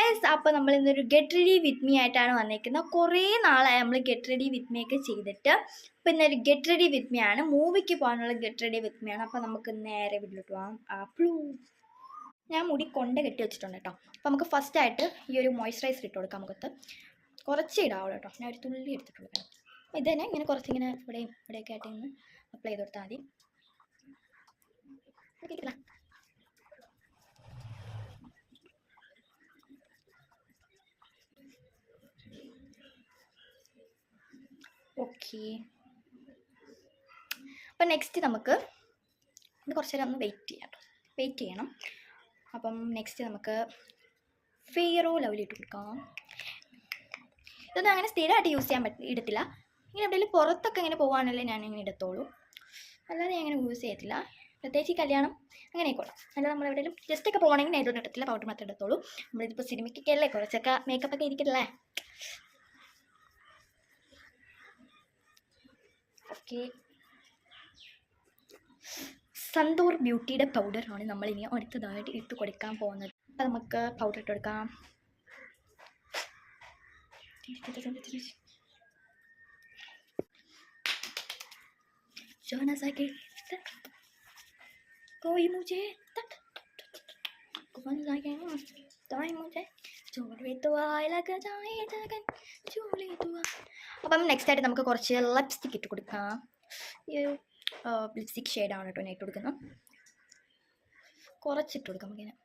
Guys, അപ്പോൾ നമ്മൾ ഇന്നൊരു ഗെറ്റ് റെഡി വിത്ത് മീ ആയിട്ടാണ് വന്നിരിക്കുന്നത്. കുറേ നാളായി നമ്മൾ ഗെറ്റ് റെഡി വിത്ത് മീ ഒക്കെ ചെയ്തിട്ട്. അപ്പോൾ ഇന്നൊരു ഗെറ്റ് റെഡി വിത്ത് മീ ആണ്, മൂവിക്ക് പോകാനുള്ള ഗെറ്റ് റെഡി വിത്ത് മീ ആണ്. അപ്പോൾ നമുക്ക് നേരെ വീട്ടിലോട്ട് പോകാം. ഞാൻ മുടി കൊണ്ട് കെട്ടി വെച്ചിട്ടുണ്ട് കേട്ടോ. അപ്പോൾ നമുക്ക് ഫസ്റ്റായിട്ട് ഈ ഒരു മോയ്സ്ചറൈസർ ഇട്ട് കൊടുക്കാം. മുഖത്ത് കുറച്ച് ഇടാവുള്ളൂ കേട്ടോ. ഞാൻ ഒരു തുള്ളി എടുത്തിട്ട് കൊടുക്കാം. അപ്പോൾ ഇത് തന്നെ ഇങ്ങനെ കുറച്ചിങ്ങനെ ഇവിടെയൊക്കെ ആയിട്ട് ഇങ്ങനെ അപ്ലൈ ചെയ്ത് കൊടുത്താൽ മതി. ഓക്കെ, അപ്പം നെക്സ്റ്റ് നമുക്ക് ഇത് കുറച്ച് നേരം ഒന്ന് വെയിറ്റ് ചെയ്യണം. അപ്പം നെക്സ്റ്റ് നമുക്ക് ഫെയറോ ലവ്ലി ഇട്ട് കൊടുക്കാം. ഇതൊന്നും അങ്ങനെ സ്ഥിരമായിട്ട് യൂസ് ചെയ്യാൻ ഇടത്തില്ല. ഇങ്ങനെ എവിടെയെങ്കിലും പുറത്തൊക്കെ ഇങ്ങനെ പോകുവാണല്ലേ ഞാൻ ഇങ്ങനെ ഇടത്തുള്ളൂ, അല്ലാതെ ഞാൻ അങ്ങനെ യൂസ് ചെയ്യത്തില്ല. പ്രത്യേകിച്ച് ഈ കല്യാണം അങ്ങനെ ആയിക്കോട്ടെ, അല്ലാതെ നമ്മൾ എവിടെയെങ്കിലും ജസ്റ്റ് ഒക്കെ പോകണമെങ്കിൽ ഇതൊന്നും ഇടത്തില്ല, പൗഡർ മാത്രമേ ഇടത്തുള്ളൂ. നമ്മളിതിപ്പോൾ സിനിമയ്ക്കൊക്കെ അല്ലേ, കുറച്ചൊക്കെ മേക്കപ്പൊക്കെ ഇരിക്കില്ലേ. ഓക്കെ, സന്തൂർ ബ്യൂട്ടിയുടെ പൗഡറാണ് നമ്മളിനി അടുത്തതായിട്ട് ഇട്ട് കൊടുക്കാൻ പോകുന്നത്. അപ്പം നമുക്ക് പൗഡർ ഇട്ട് കൊടുക്കാം. അപ്പം നെക്സ്റ്റ് ആയിട്ട് നമുക്ക് കുറച്ച് ലിപ്സ്റ്റിക് ഇട്ട് കൊടുക്കാം. ഈ ഒരു ലിപ്സ്റ്റിക് ഷെയ്ഡാണ് കേട്ടോ ഞാൻ ഇട്ട് കൊടുക്കുന്നത്. കുറച്ചിട്ട് കൊടുക്കാം നമുക്കിങ്ങനെ.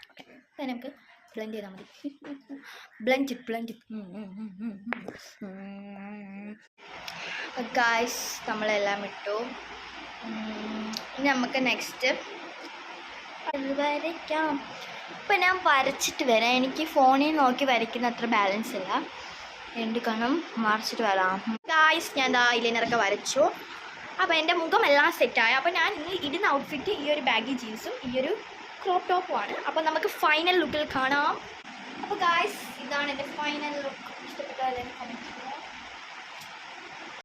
ഓക്കെ, അങ്ങനെ നമുക്ക് ബ്ലെൻഡ് ചെയ്താൽ മതി. ബ്ലെൻഡ് ഗായ്സ്, നമ്മളെല്ലാം ഇട്ടു. ഇനി നമുക്ക് നെക്സ്റ്റ് വരയ്ക്കാം. ഇപ്പം ഞാൻ വരച്ചിട്ട് വരാം. എനിക്ക് ഫോണിൽ നോക്കി വരയ്ക്കുന്ന അത്ര ബാലൻസ് ഇല്ല, എൻ്റെ കണം മറിച്ചിട്ട് വരാം. ഗായ്സ്, ഞാൻ ഐലൈനറൊക്കെ വരച്ചു. അപ്പോൾ എൻ്റെ മുഖമെല്ലാം സെറ്റായി. അപ്പോൾ ഞാൻ ഇന്ന് ഇടുന്ന ഔട്ട്ഫിറ്റ് ഈ ഒരു ബാഗി ജീൻസും ഈ ഒരു ക്രോപ്പ് ടോപ്പുമാണ്. അപ്പോൾ നമുക്ക് ഫൈനൽ ലുക്കിൽ കാണാം. അപ്പോൾ ഗായ്സ്, ഇതാണ് എൻ്റെ ഫൈനൽ ലുക്ക്. ഇഷ്ടപ്പെട്ടാൽ കമൻറ്റ് ചെയ്യുക.